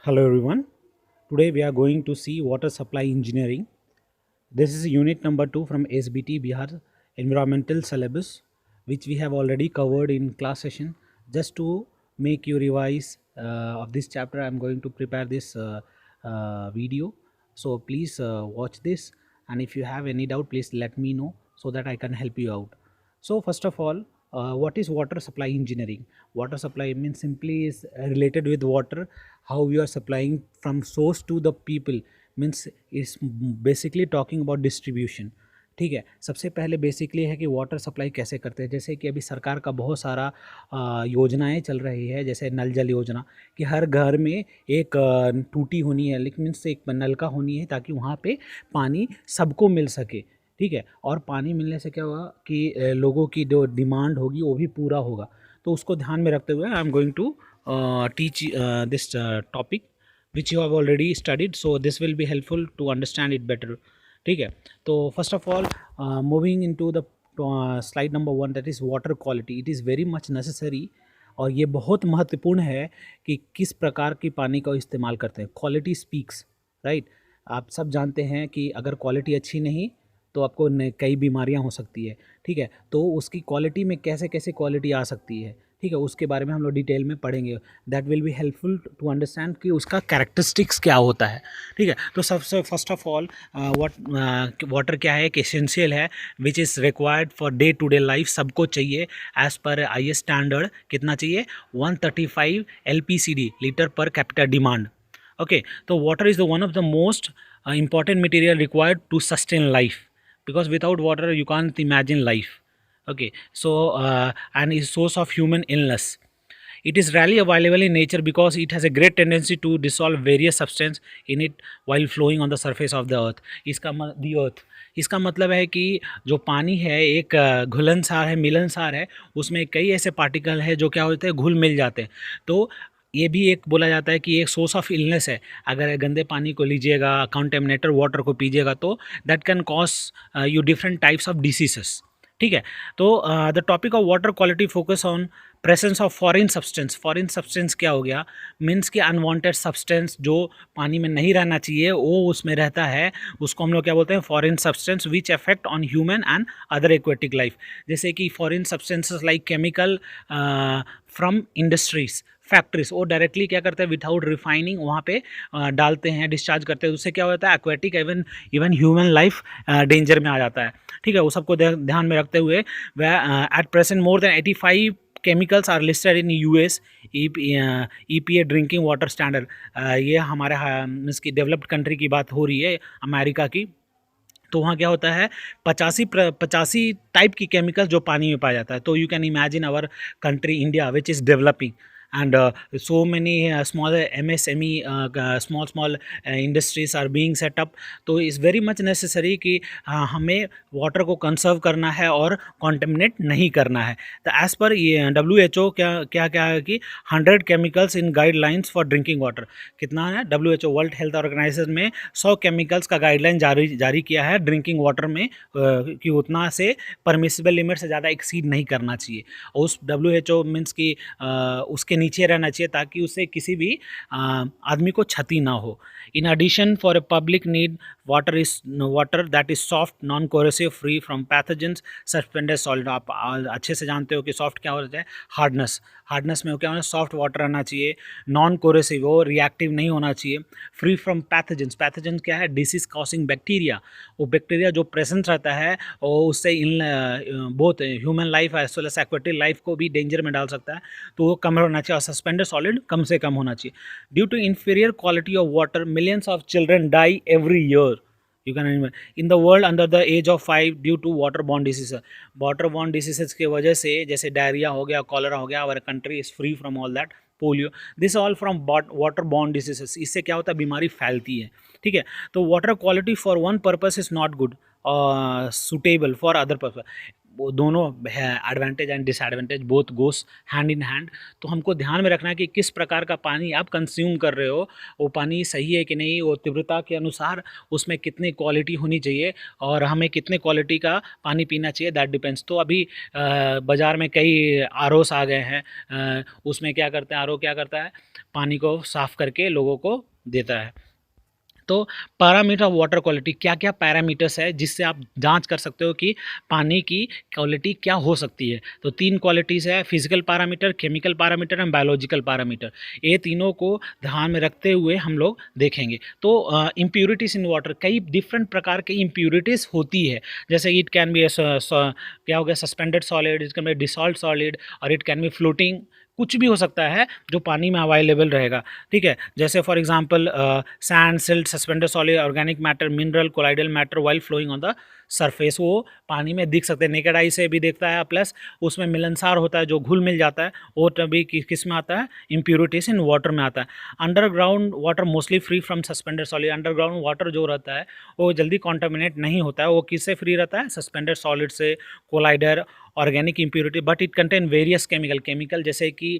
Hello everyone. Today we are going to see water supply engineering. This is unit number 2 from SBT Bihar environmental syllabus, which we have already covered in class session. Just to make you revise of this chapter, I am going to prepare this video. So please watch this, and if you have any doubt, please let me know so that I can help you out. So first of all, what is water supply engineering? Water supply means simply is related with water, how you are supplying from source to the people, means इस basically talking about distribution. ठीक है, सबसे पहले basically है कि water supply कैसे करते हैं. जैसे कि अभी सरकार का बहुत सारा योजनाएं चल रही है, जैसे नल जल योजना, कि हर घर में एक टूटी होनी है, लेकिन मीन्स एक नलका होनी है ताकि वहाँ पे पानी सबको मिल सके. ठीक है, और पानी मिलने से क्या होगा कि लोगों की जो डिमांड होगी वो भी पूरा होगा. तो उसको ध्यान में रखते हुए I am going to teach this topic which you have already studied, so this will be helpful to understand it better. ठीक है, तो first of all moving into the slide number 1, that is water quality. It is very much necessary, और ये बहुत महत्वपूर्ण है कि किस प्रकार की पानी का इस्तेमाल करते हैं. Quality speaks, right. आप सब जानते हैं कि अगर क्वालिटी अच्छी नहीं तो आपको कई बीमारियां हो सकती है. ठीक है, तो उसकी क्वालिटी में कैसे कैसे क्वालिटी आ सकती है, ठीक है, उसके बारे में हम लोग डिटेल में पढ़ेंगे. That will be helpful to understand कि उसका कैरेक्टरिस्टिक्स क्या होता है. ठीक है, तो सबसे फर्स्ट ऑफ ऑल वाटर क्या है, एक एसेंशियल है which is required for day to day life. सबको चाहिए एज पर IS स्टैंडर्ड. कितना चाहिए? 135 LPCD, litre per capita demand. Okay, तो water is the one of the most important material required to sustain life, because without water you can't imagine life. Okay, so and is source of human illness. It is rarely available in nature because it has a great tendency to dissolve various substance in it while flowing on the surface of the earth. The earth, इसका मतलब है कि जो पानी है एक घुलनसार है, मिलनसार है. उसमें कई ऐसे पार्टिकल है जो क्या होते हैं, घुल मिल जाते हैं. तो ये भी एक बोला जाता है कि एक सोर्स ऑफ इलनेस है. अगर गंदे पानी को लीजिएगा, कंटेमिनेटेड वाटर को पीजिएगा, तो that can cause you different types of diseases. ठीक है, तो the topic of water quality focus on presence of foreign substance. Foreign substance क्या हो गया? मीन्स कि अनवांटेड सब्सटेंस जो पानी में नहीं रहना चाहिए वो उसमें रहता है. उसको हम लोग क्या बोलते हैं? Foreign substance which affect on human and other aquatic life. जैसे कि foreign substances like chemical from industries, factories, वो डायरेक्टली क्या करते हैं, विदाउट रिफाइनिंग वहाँ पे डालते हैं, डिस्चार्ज करते हैं. उससे क्या होता है? Aquatic even human life danger में आ जाता है. ठीक है, वो सबको ध्यान में रखते हुए वह at present more than 85 chemicals are listed in US EPA drinking water standard. ये हमारे मीन्स की डेवलप्ड कंट्री की बात हो रही है, अमेरिका की. तो वहाँ क्या होता है, 85 टाइप की केमिकल जो पानी में पाया जाता है. तो you can imagine our country India which is developing, and so many small MSME small industries are being set up. तो इज़ वेरी मच नेसेसरी कि हमें वाटर को कंसर्व करना है और कॉन्टेमिनेट नहीं करना है. तो एज़ पर ये WHO क्या है कि 100 chemicals in guidelines for drinking water. कितना है? WHO वर्ल्ड हेल्थ ऑर्गेनाइजेशन में 100 केमिकल्स का गाइडलाइन जारी किया है ड्रिंकिंग वाटर में, कि उतना से परमिसिबल लिमिट से ज़्यादा एक्सीड नहीं करना चाहिए. उस WHO मीन्स की उसके नीचे रहना चाहिए ताकि उससे किसी भी आदमी को क्षति ना हो. In addition for a public need water that is soft, non corrosive, free from pathogens, suspended solid. आप अच्छे से जानते हो कि सॉफ्ट क्या होता है? हार्डनेस में क्या होना है? सॉफ्ट वाटर रहना चाहिए. नॉन कोरेसिव, वो रिएक्टिव नहीं होना चाहिए. फ्री फ्रॉम पैथोजेंस क्या है? Disease causing bacteria. वो बैक्टीरिया जो प्रेजेंट रहता है वो उससे बहुत human life as well as aquatic life को भी डेंजर में डाल सकता है. तो वो कम होना चाहिए, और सस्पेंडेड सॉलिड कम से कम होना चाहिए. Due to inferior quality of water millions of children die every year. You can in the world under the age of 5 due to water borne disease. Water borne diseases की वजह से, जैसे diarrhoea हो गया, कॉलरा हो गया, our country is free from all that. Polio, this all from water borne diseases. इससे क्या होता है? बीमारी फैलती है. ठीक है, तो water quality for one purpose is not good, suitable for other purpose. वो दोनों है, advantage and disadvantage both goes hand in hand. तो हमको ध्यान में रखना है कि किस प्रकार का पानी आप कंज्यूम कर रहे हो, वो पानी सही है कि नहीं, वो तीव्रता के अनुसार उसमें कितनी क्वालिटी होनी चाहिए और हमें कितने क्वालिटी का पानी पीना चाहिए, दैट डिपेंड्स। तो अभी बाज़ार में कई आरओस आ गए हैं, उसमें क्या करते हैं, आरओ क्या करता है, पानी को साफ़ करके लोगों को देता है। तो पैरामीटर ऑफ वाटर क्वालिटी, क्या क्या पैरामीटर्स है जिससे आप जांच कर सकते हो कि पानी की क्वालिटी क्या हो सकती है। तो 3 क्वालिटीज़ है, physical parameter, chemical parameter and biological parameter. ये तीनों को ध्यान में रखते हुए हम लोग देखेंगे। तो इम्प्यूरिटीज़ इन वाटर, कई डिफरेंट प्रकार की इम्प्यूरिटीज़ होती है, जैसे इट कैन बी क्या हो गया, suspended solid, it can B dissolve solid, और इट कैन बी फ्लोटिंग, कुछ भी हो सकता है जो पानी में अवेलेबल रहेगा। ठीक है, जैसे for example sand, silt, suspended solid, organic matter, mineral, colloidal matter while flowing on the surface, वो पानी में दिख सकते हैं, नेकेड आई से भी दिखता है, प्लस उसमें मिलनसार होता है जो घुल मिल जाता है, वो तभी किस में आता है, इम्प्यूरिटीज इन वाटर में आता है। Underground water mostly free from suspended solid, underground water जो रहता है वो जल्दी कॉन्टामिनेट नहीं होता है, वो किससे फ्री रहता है, सस्पेंडेड सॉलिड से, collider, organic impurity, but it contain various chemical, जैसे कि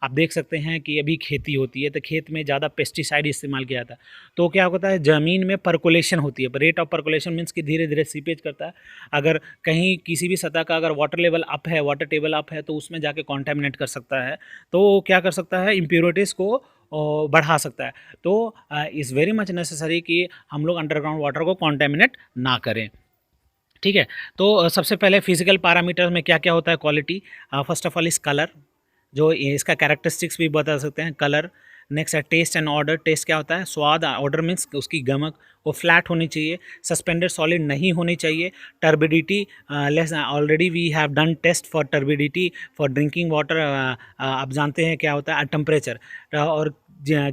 आप देख सकते हैं कि अभी खेती होती है तो खेत में ज़्यादा पेस्टिसाइड इस्तेमाल किया जाता है, तो क्या होता है, ज़मीन में पर्कुलेशन होती है, रेट ऑफ पर्कुलेशन मीन्स कि धीरे धीरे सीपेज करता है। अगर कहीं किसी भी सतह का अगर वाटर लेवल अप है, वाटर टेबल अप है, तो उसमें जाके कॉन्टेमिनेट कर सकता है, तो क्या कर सकता है, इम्प्यूरिटीज़ को बढ़ा सकता है। तो इज़ वेरी मच नेसेसरी कि हम लोग अंडरग्राउंड वाटर को कॉन्टेमिनेट ना करें। ठीक है, तो सबसे पहले फिजिकल पैरामीटर में क्या क्या होता है, क्वालिटी, फर्स्ट ऑफ ऑल इस कलर, जो इसका कैरेक्टरिस्टिक्स भी बता सकते हैं, कलर। नेक्स्ट है टेस्ट एंड ऑर्डर, टेस्ट क्या होता है, स्वाद, ऑर्डर मीन्स उसकी गमक, वो फ्लैट होनी चाहिए, सस्पेंडेड सॉलिड नहीं होनी चाहिए, turbidity less, already we have done test for turbidity for drinking water, आप जानते हैं क्या होता है, टेम्परेचर, और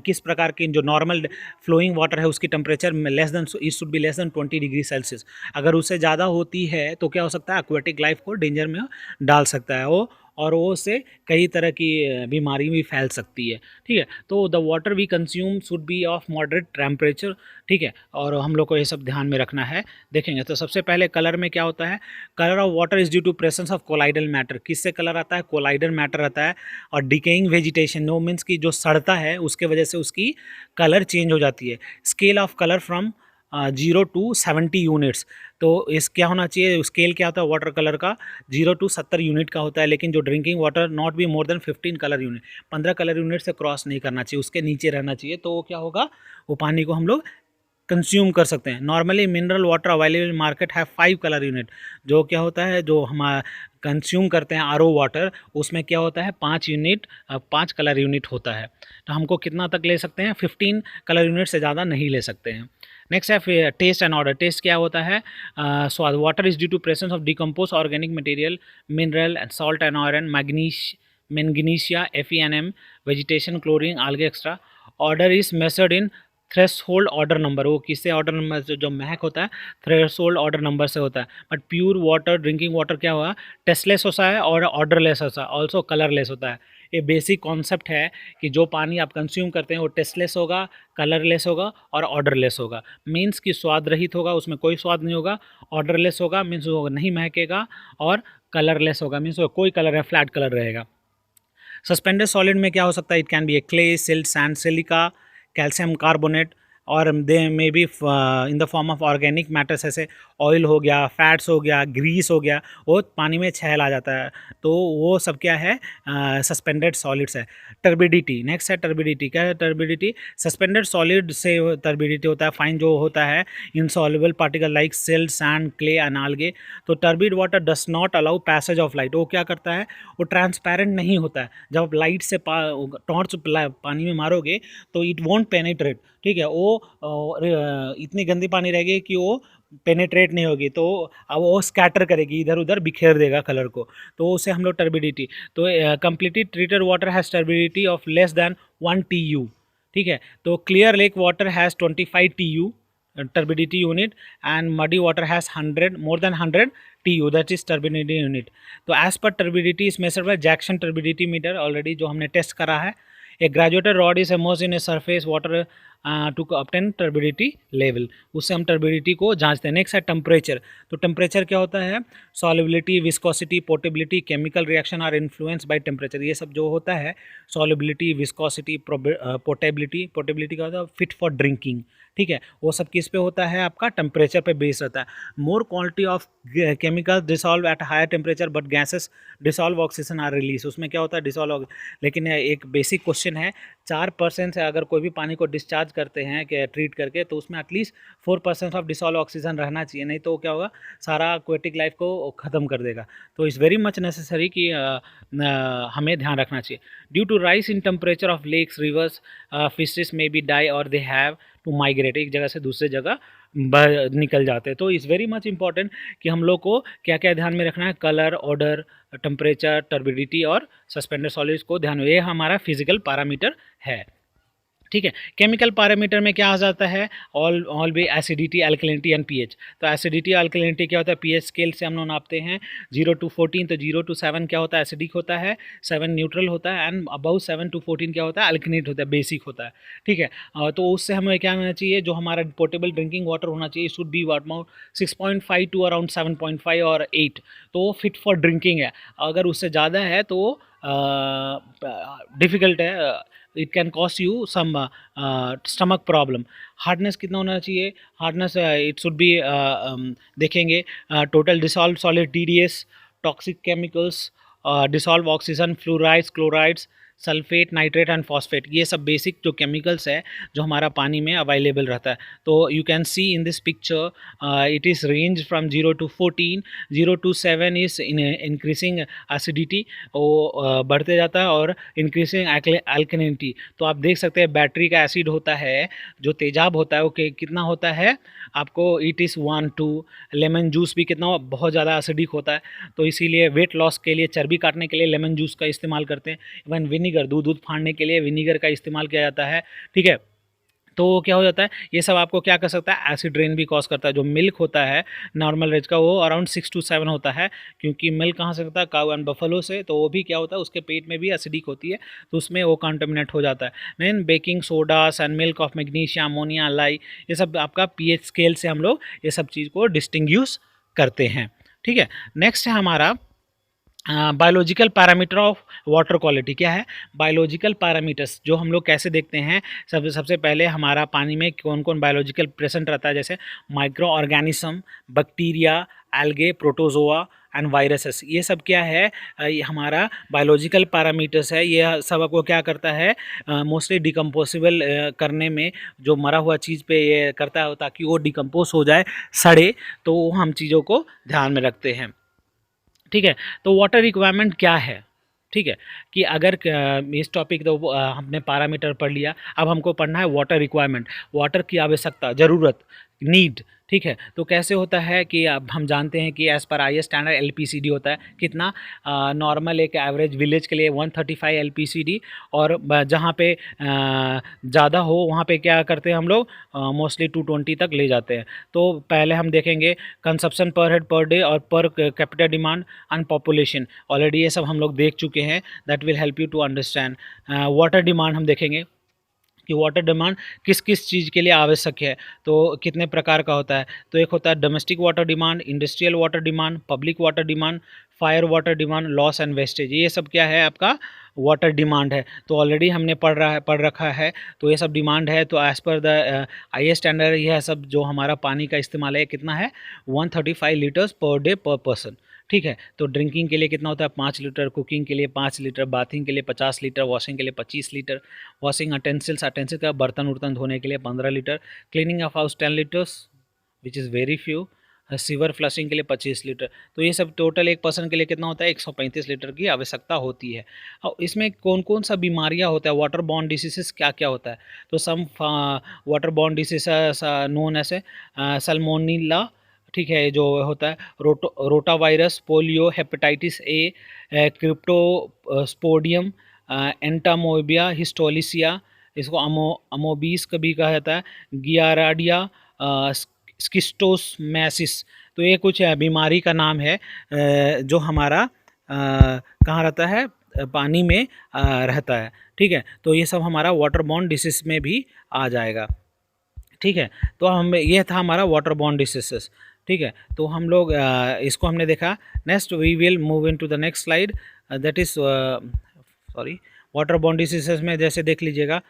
किस प्रकार की जो नॉर्मल फ्लोइंग वाटर है उसकी temperature less than, it should be less than 20 degree Celsius. अगर उससे ज़्यादा होती है तो क्या हो सकता है, एक्वेटिक लाइफ को डेंजर में डाल सकता है वो, और वो से कई तरह की बीमारी भी फैल सकती है। ठीक है, तो the water we consume should be of moderate temperature. ठीक है, और हम लोग को ये सब ध्यान में रखना है। देखेंगे तो सबसे पहले कलर में क्या होता है, colour of water is due to presence of colloidal matter, किससे कलर आता है, कोलाइडल मैटर आता है, और डिकेइंग वेजिटेशन, नो मीन्स की जो सड़ता है उसके वजह से उसकी कलर चेंज हो जाती है। Scale of colour from 0 to 70 units, तो इस क्या होना चाहिए, स्केल क्या होता है वाटर कलर का, 0 to 70 यूनिट का होता है, लेकिन जो drinking water not be more than 15 colour unit, 15 colour unit से क्रॉस नहीं करना चाहिए, उसके नीचे रहना चाहिए, तो वो क्या होगा, वो पानी को हम लोग कंज्यूम कर सकते हैं। Normally mineral water available market है 5 कलर यूनिट, जो क्या होता है, जो हम कंज्यूम करते हैं आरओ वाटर, उसमें क्या होता है, 5 यूनिट, 5 कलर यूनिट होता है, तो हमको कितना तक ले सकते हैं, 15 कलर यूनिट से ज़्यादा नहीं ले सकते हैं। नेक्स्ट है टेस्ट एंड ऑर्डर, टेस्ट क्या होता है, स्वाद, water is due to presence of decompose organic material, mineral and salt and iron, magnesia, FeNM, vegetation, chlorine, algae extra. Order is measured in threshold order number, वो किससे order number से, जो महक होता है थ्रेशोल्ड ऑर्डर नंबर से होता है। But pure water, drinking water क्या हुआ, टेस्टलेस होता है और ऑर्डरलेस होता है, ऑल्सो कलरलेस होता है। ये बेसिक कॉन्सेप्ट है कि जो पानी आप कंज्यूम करते हैं वो टेस्टलेस होगा, कलरलेस होगा और ऑर्डरलेस होगा, मीन्स कि स्वाद रहित होगा, उसमें कोई स्वाद नहीं होगा, ऑर्डरलेस होगा मीन्स वो नहीं महकेगा, और कलरलेस होगा मीन्स कोई कलर है, फ्लैट कलर रहेगा। सस्पेंडेड सॉलिड में क्या हो सकता है, it can be a clay, silt, sand, silica, calcium carbonate, और they may be in the form of organic matters, ऐसे ऑयल हो गया, फैट्स हो गया, ग्रीस हो गया, वो पानी में छेल आ जाता है, तो वो सब क्या है, सस्पेंडेड सॉलिड्स है। टर्बिडिटी, नेक्स्ट है टर्बिडिटी, क्या है टर्बिडिटी, सस्पेंडेड सॉलिड से टर्बिडिटी होता है, फाइन जो होता है insoluble particle like silt, sand, clay and algae. तो turbid water does not allow passage of light, वो क्या करता है, वो ट्रांसपेरेंट नहीं होता है, जब आप लाइट से टॉर्च पानी में मारोगे तो इट वोंट पेनिट्रेट। ठीक है, वो इतनी गंदी पानी रहेगी कि वो पेनेट्रेट नहीं होगी, तो अब वो स्कैटर करेगी, इधर उधर बिखेर देगा कलर को, तो उसे हम लोग टर्बिडिटी। तो completely treated water has turbidity of less than 1 TU। ठीक है, तो clear lake water has 25 TU turbidity unit, and muddy water has 100 more than 100 TU, that is turbidity unit। तो as per turbidity is measured by Jackson turbidity meter, already जो हमने test करा है, a graduated rod is immersed in a surface water to obtain turbidity level, उससे हम turbidity को जांचते हैं। नेक्स्ट है टेम्परेचर। तो टेम्परेचर क्या होता है? Solubility, viscosity, portability, chemical reaction are influence by temperature. ये सब जो होता है, सॉल्युबिलिटी, विस्कोसिटी, पोर्टेबिलिटी, पोर्टेबिलिटी का होता है फिट फॉर ड्रिंकिंग, ठीक है, वो सब किस पे होता है? आपका टेम्परेचर पे बेस रहता है। More quantity of chemical dissolve at higher temperature but gases dissolve oxygen are release. उसमें क्या होता है? डिसॉल्व। लेकिन एक बेसिक क्वेश्चन है, 4% से अगर कोई भी पानी को डिस्चार्ज करते हैं कि ट्रीट करके, तो उसमें एटलीस्ट 4% ऑफ डिसॉल्व ऑक्सीजन रहना चाहिए, नहीं तो क्या होगा? सारा एक्वेटिक लाइफ को ख़त्म कर देगा। तो इज़ वेरी मच नेसेसरी कि हमें ध्यान रखना चाहिए। Due to rise in temperature of lakes, rivers, fishes may be die और दे हैव टू माइग्रेट, एक जगह से दूसरे जगह निकल जाते हैं। तो इज़ वेरी मच इंपॉर्टेंट कि हम लोग को क्या क्या ध्यान में रखना है? कलर, ऑर्डर, टेम्परेचर, टर्बिडिटी और सस्पेंडेड सॉलिड्स को ध्यान में, ये हमारा फिजिकल पैरामीटर है, ठीक है। केमिकल पैरामीटर में क्या आ जाता है? All B acidity, alkalinity and pH. तो एसिडिटी, अल्कलिनिटी क्या होता है? पीएच स्केल से हम लोग नापते हैं 0 to 14। तो 0 to 7 क्या होता है? एसिडिक होता है, 7 न्यूट्रल होता है, एंड अबाउ 7 to 14 क्या होता है? अल्कलिनेट होता है, बेसिक होता है, ठीक है। तो उससे हमें क्या होना चाहिए? जो हमारा पोर्टेबल ड्रिंकिंग वाटर होना चाहिए, should be what amount 6.5 to around 7.5 और 8, तो वो फिट फॉर ड्रिंकिंग है। अगर उससे ज़्यादा है तो डिफ़िकल्ट है, it can cost you some stomach problem. Hardness कितना होना चाहिए? हार्डनेस इट शुड बी, देखेंगे total dissolve solid, TDS, toxic chemicals, dissolve oxygen, fluorides, chlorides, sulphate, nitrate and phosphate, ये सब बेसिक जो केमिकल्स है जो हमारा पानी में अवेलेबल रहता है। तो you can see in this picture it is range from 0 to 14, 0 to 7 is increasing acidity, वो बढ़ते जाता है, और इंक्रीजिंग अल्कलिनिटी। तो आप देख सकते हैं बैटरी का एसिड होता है, जो तेजाब होता है वो कितना होता है आपको? It is 1 2। लेमन जूस भी कितना बहुत ज़्यादा एसिडिक होता है, तो इसीलिए वेट लॉस के लिए, चर्बी काटने के लिए लेमन जूस का इस्तेमाल करते हैं। इवन विनीगर, दूध फाड़ने के लिए विनीगर का इस्तेमाल किया जाता है, ठीक है। तो क्या हो जाता है? ये सब आपको क्या कर सकता है? एसिड रेन भी कॉज करता है। जो मिल्क होता है नॉर्मल रेज का, वो अराउंड 6 to 7 होता है, क्योंकि मिल्क कहाँ से होता है? काऊ एंड बफलो से। तो वो भी क्या होता है? उसके पेट में भी एसिडिक होती है, तो उसमें वो कंटामिनेट हो जाता है। Then baking sodas and milk of magnesia, ammonia, lye, ये सब आपका पीएच स्केल से हम लोग ये सब चीज़ को डिस्टिंग्यूश करते हैं, ठीक है। नेक्स्ट है हमारा biological parameter of water quality. क्या है बायोलॉजिकल पैरामीटर्स? जो हम लोग कैसे देखते हैं, सबसे पहले हमारा पानी में कौन कौन बायोलॉजिकल प्रेजेंट रहता है, जैसे micro organism, bacteria, algae, protozoa and viruses, ये सब क्या है? ये हमारा बायोलॉजिकल पैरामीटर्स है। ये सब आपको क्या करता है? मोस्टली डिकम्पोसिबल करने में, जो मरा हुआ चीज़ पे ये करता है ताकि वो डिकम्पोज हो जाए, सड़े, तो हम चीज़ों को ध्यान में रखते हैं, ठीक है। तो वाटर रिक्वायरमेंट क्या है? ठीक है, कि अगर इस टॉपिक तो हमने पैरामीटर पढ़ लिया, अब हमको पढ़ना है वाटर रिक्वायरमेंट, वाटर की आवश्यकता, ज़रूरत, नीड, ठीक है। तो कैसे होता है कि अब हम जानते हैं कि एज़ पर आई स्टैंडर्ड LPCD होता है कितना? नॉर्मल एक एवरेज विलेज के लिए 135 LPCD, और जहाँ पे ज़्यादा हो वहाँ पे क्या करते हैं हम लोग? मोस्टली 220 तक ले जाते हैं। तो पहले हम देखेंगे कंजप्शन पर हेड पर डे और per capita demand and population, already ये सब हम लोग देख चुके हैं, that will help you to understand. Water demand हम देखेंगे कि वाटर डिमांड किस किस चीज़ के लिए आवश्यक है, तो कितने प्रकार का होता है। तो एक होता है domestic water demand, industrial water demand, public water demand, fire water demand, loss and wastage, ये सब क्या है? आपका वाटर डिमांड है। तो ऑलरेडी हमने पढ़ रखा है, तो ये सब डिमांड है। तो as per the I standard यह सब जो हमारा पानी का इस्तेमाल है कितना है? 135 लीटर्स पर डे पर पर्सन, ठीक है। तो ड्रिंकिंग के लिए कितना होता है? 5 लीटर, कुकिंग के लिए 5 लीटर, बाथिंग के लिए 50 लीटर, वॉशिंग के लिए 25 लीटर, वॉशिंग अटेंसिल का बर्तन उर्तन धोने के लिए 15 litre, cleaning of house 10 litres which is very few, sewer flushing के लिए 25 लीटर। तो ये सब टोटल एक पर्सन के लिए कितना होता है? 135 लीटर की आवश्यकता होती है। और इसमें कौन कौन सा बीमारियां होता है? वाटर बॉर्न डिसीजेस क्या क्या होता है? तो some water borne disease known as salmonella, ठीक है, जो होता है rota virus, polio, hepatitis A, cryptosporidium, entamoeba, histolytica, इसको अमोबीस कभी कहा जाता है, गियाराडिया, स्किस्टोसमैसिस। तो ये कुछ बीमारी का नाम है जो हमारा कहाँ रहता है? पानी में रहता है। ठीक है, तो ये सब हमारा वाटर बॉर्न डिसीज में भी आ जाएगा। ठीक है, तो हम ये था हमारा वाटर बॉर्न डिसीजेस। ठीक है, तो हम लोग इसको हमने देखा। Next we will move into the next slide, that is sorry, water borne diseases में जैसे देख लीजिएगा।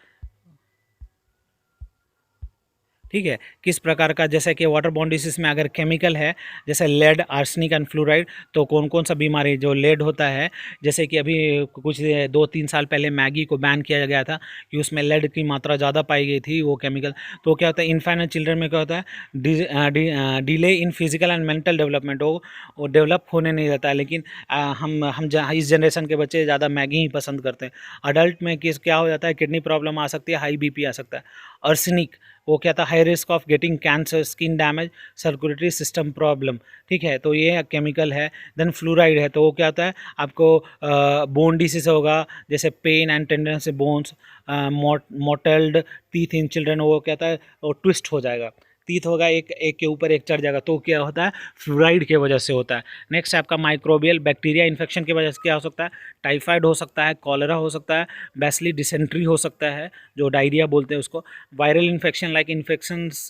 ठीक है, किस प्रकार का, जैसे कि वाटर बॉर्न डिसीज में अगर केमिकल है जैसे लेड, आर्सेनिक एंड फ्लोराइड, तो कौन कौन सा बीमारी जो लेड होता है, जैसे कि अभी कुछ 2-3 साल पहले मैगी को बैन किया गया था कि उसमें लेड की मात्रा ज़्यादा पाई गई थी वो केमिकल। तो क्या होता है, इन्फेंट एंड चिल्ड्रन में क्या होता है, delay in physical and mental development, वो डेवलप होने नहीं देता है। लेकिन इस जनरेशन के बच्चे ज़्यादा मैगी ही पसंद करते हैं। अडल्ट में क्या हो जाता है, किडनी प्रॉब्लम आ सकती है, हाई बीपी आ सकता है। आर्सेनिक, वो क्या था, high risk of getting cancer, skin damage, circulatory system problem. ठीक है, तो ये केमिकल है। देन फ्लोराइड है, तो वो क्या होता है, आपको बोन डिसीज होगा, जैसे पेन एंड टेंडरनेस से बोन्स, मोटेल्ड टीथ इन चिल्ड्रन, वो क्या होता है, वो ट्विस्ट हो जाएगा, टीथ होगा एक एक के ऊपर एक चढ़ जाएगा, तो क्या होता है, फ्लोराइड के वजह से होता है। नेक्स्ट आपका माइक्रोबियल बैक्टीरिया इन्फेक्शन की वजह से क्या हो सकता है, टाइफाइड हो सकता है, कॉलरा हो सकता है, बैसिली डिसेंट्री हो सकता है, जो डायरिया बोलते हैं उसको, viral infection like infections,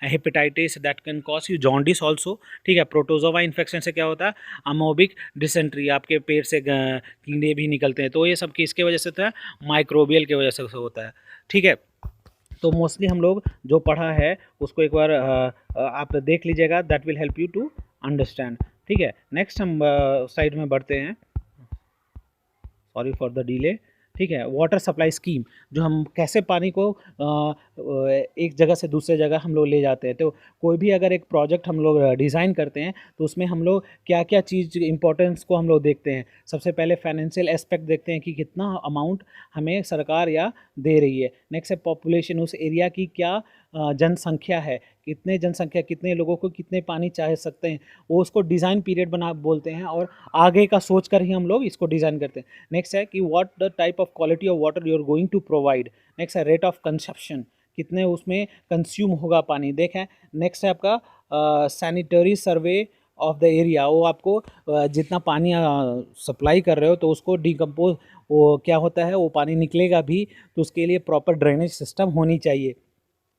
hepatitis that can cause you jaundice also. ठीक है, प्रोटोजोवा इन्फेक्शन से क्या होता है, अमोबिक डिसेंट्री, आपके पेट से कीड़े भी निकलते हैं, तो ये सब किसके वजह से होता है, माइक्रोबियल की वजह से होता है। ठीक है, तो मोस्टली हम लोग जो पढ़ा है उसको एक बार आप देख लीजिएगा, that will help you to understand. ठीक है, नेक्स्ट हम साइड में बढ़ते हैं, सॉरी फॉर द डिले। ठीक है, वाटर सप्लाई स्कीम, जो हम कैसे पानी को एक जगह से दूसरे जगह हम लोग ले जाते हैं। तो कोई भी अगर एक प्रोजेक्ट हम लोग डिज़ाइन करते हैं तो उसमें हम लोग क्या क्या चीज़ इंपॉर्टेंस को हम लोग देखते हैं। सबसे पहले फाइनेंशियल एस्पेक्ट देखते हैं कि कितना अमाउंट हमें सरकार या दे रही है। नेक्स्ट है पॉपुलेशन, उस एरिया की क्या जनसंख्या है, कितने जनसंख्या, कितने लोगों को कितने पानी चाह सकते हैं, वो उसको डिज़ाइन पीरियड बना बोलते हैं, और आगे का सोच कर ही हम लोग इसको डिज़ाइन करते हैं। नेक्स्ट है कि what the type of quality of water you are going to provide. Next है रेट ऑफ कंजप्शन, कितने उसमें कंज्यूम होगा पानी, देखें। नेक्स्ट है आपका sanitary survey of the area, वो आपको जितना पानी सप्लाई कर रहे हो तो उसको डिकम्पोज, वो क्या होता है, वो पानी निकलेगा भी, तो उसके लिए प्रॉपर ड्रेनेज सिस्टम होनी चाहिए।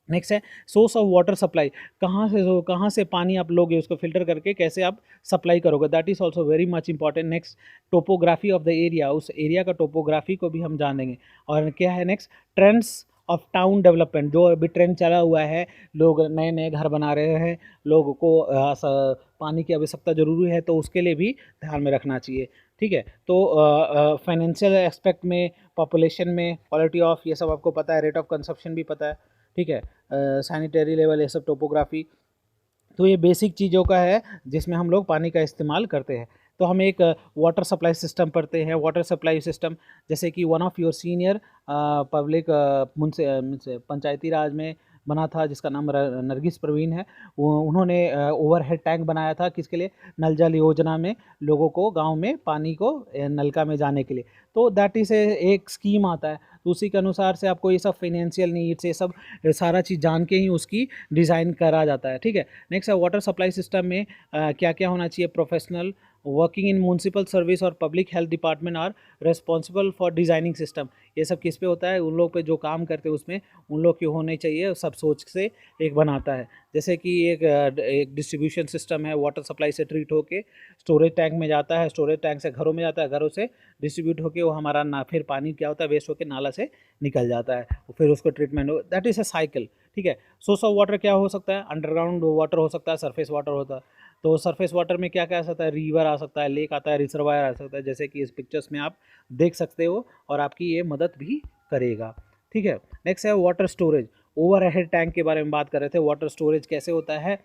नेक्स्ट है सोर्स ऑफ वाटर सप्लाई, कहाँ से पानी आप लोगे, उसको फिल्टर करके कैसे आप सप्लाई करोगे, that is also very much important. Next topography of the area, उस एरिया का टोपोग्राफी को भी हम जानेंगे। और क्या है next, trends of town development, जो अभी ट्रेंड चला हुआ है, लोग नए नए घर बना रहे हैं, लोगों को पानी की आवश्यकता जरूरी है, तो उसके लिए भी ध्यान में रखना चाहिए। ठीक है, तो फाइनेंशियल एस्पेक्ट में, पॉपुलेशन में, क्वालिटी ऑफ, ये सब आपको पता है, रेट ऑफ कंजप्शन भी पता है। ठीक है, सैनिटरी लेवल, ये सब टोपोग्राफी, तो ये बेसिक चीज़ों का है जिसमें हम लोग पानी का इस्तेमाल करते हैं। तो हम एक वाटर सप्लाई सिस्टम पढ़ते हैं। वाटर सप्लाई सिस्टम, जैसे कि one of your senior public Panchayati Raj में बना था, जिसका नाम नरगिस प्रवीण है, उन्होंने ओवरहेड टैंक बनाया था, किसके लिए, नल जल योजना में, लोगों को गांव में पानी को नलका में जाने के लिए। तो दैट इज़ एक स्कीम आता है, तो उसी के अनुसार से आपको ये सब फाइनेंशियल नीड्स, ये सब सारा चीज़ जान के ही उसकी डिज़ाइन करा जाता है। ठीक है, नेक्स्ट है वाटर सप्लाई सिस्टम में क्या क्या होना चाहिए, professional working in municipal service और public health department are responsible for designing system. ये सब किस पे होता है, उन लोग पे जो काम करते हैं उसमें उन लोग के होने चाहिए, सब सोच से एक बनाता है। जैसे कि एक डिस्ट्रीब्यूशन सिस्टम है, वाटर सप्लाई से ट्रीट होके स्टोरेज टैंक में जाता है, स्टोरेज टैंक से घरों में जाता है, घरों से डिस्ट्रीब्यूट होके वो हमारा ना, फिर पानी क्या होता है, वेस्ट होकर नाला से निकल जाता है, फिर उसको ट्रीटमेंट हो, दैट इज़ अ साइकिल। ठीक है, सोर्स ऑफ वाटर क्या हो सकता है, अंडरग्राउंड वाटर हो सकता है, सरफेस वाटर होता है। तो सरफेस वाटर में क्या क्या आ सकता है, रिवर आ सकता है, लेक आता है, रिजर्वायर आ सकता है, जैसे कि इस पिक्चर्स में आप देख सकते हो, और आपकी ये मदद भी करेगा। ठीक है, नेक्स्ट है water storage. Over head tank के बारे में बात कर रहे थे। वाटर स्टोरेज कैसे होता है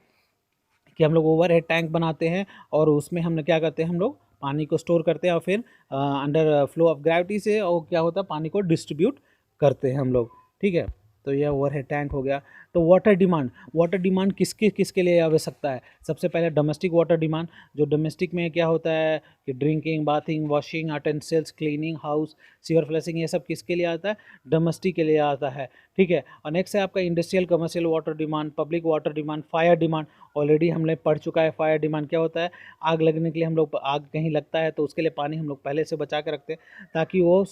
कि हम लोग ओवर हेड टैंक बनाते हैं, और उसमें हम क्या करते हैं, हम लोग पानी को स्टोर करते हैं, और फिर अंडर फ्लो ऑफ ग्रेविटी से और क्या होता है, पानी को डिस्ट्रीब्यूट करते हैं हम लोग। ठीक है, तो यह ओवरहेड टैंक हो गया। तो वाटर डिमांड किसके किसके लिए आवश्यकता है? सबसे पहले डोमेस्टिक वाटर डिमांड, जो डोमेस्टिक में क्या होता है कि drinking, bathing, washing, utensils, cleaning house, sewer flushing, ये सब किसके लिए आता है? डोमेस्टिक के लिए आता है, ठीक है। और नेक्स्ट है आपका industrial commercial water demand, public water demand, fire demand. Already हमने पढ़ चुका है फायर डिमांड क्या होता है। आग लगने के लिए हम लोग, आग कहीं लगता है तो उसके लिए पानी हम लोग पहले से बचा के रखते हैं ताकि वो